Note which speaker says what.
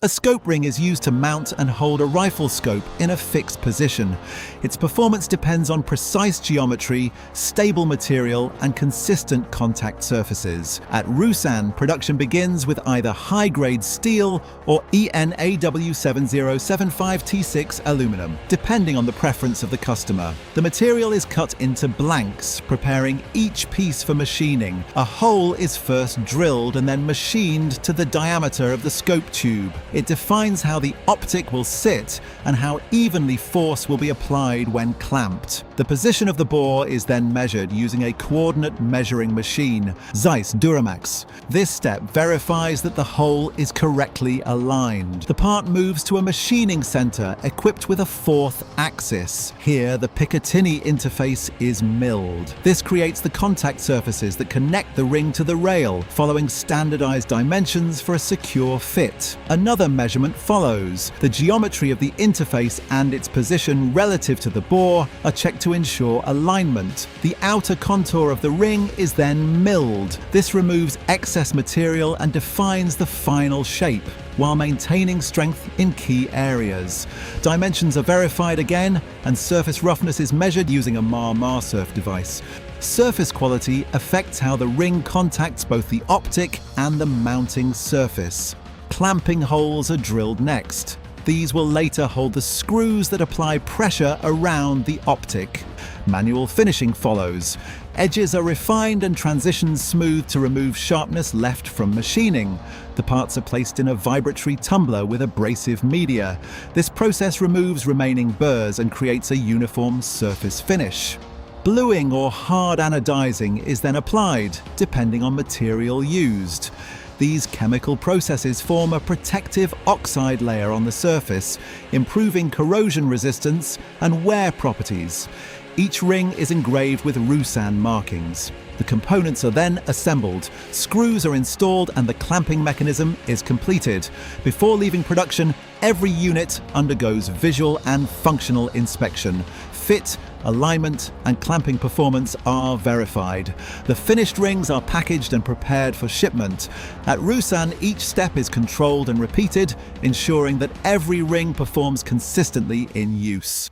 Speaker 1: A scope ring is used to mount and hold a rifle scope in a fixed position. Its performance depends on precise geometry, stable material, and consistent contact surfaces. At Rusan, production begins with either high-grade steel or ENAW7075T6 aluminum, depending on the preference of the customer. The material is cut into blanks, preparing each piece for machining. A hole is first drilled and then machined to the diameter of the scope tube. It defines how the optic will sit and how evenly force will be applied when clamped. The position of the bore is then measured using a coordinate measuring machine, Zeiss Duramax. This step verifies that the hole is correctly aligned. The part moves to a machining center equipped with a fourth axis. Here, the Picatinny interface is milled. This creates the contact surfaces that connect the ring to the rail, following standardized dimensions for a secure fit. Another measurement follows. The geometry of the interface and its position relative to the bore are checked to ensure alignment. The outer contour of the ring is then milled. This removes excess material and defines the final shape, while maintaining strength in key areas. Dimensions are verified again, and surface roughness is measured using a Marsurf device. Surface quality affects how the ring contacts both the optic and the mounting surface. Clamping holes are drilled next. These will later hold the screws that apply pressure around the optic. Manual finishing follows. Edges are refined and transitions smoothed to remove sharpness left from machining. The parts are placed in a vibratory tumbler with abrasive media. This process removes remaining burrs and creates a uniform surface finish. Bluing or hard anodizing is then applied, depending on material used. These chemical processes form a protective oxide layer on the surface, improving corrosion resistance and wear properties. Each ring is engraved with Rusan markings. The components are then assembled, screws are installed, and the clamping mechanism is completed. Before leaving production, every unit undergoes visual and functional inspection. Fit, alignment, and clamping performance are verified. The finished rings are packaged and prepared for shipment. At Rusan, each step is controlled and repeated, ensuring that every ring performs consistently in use.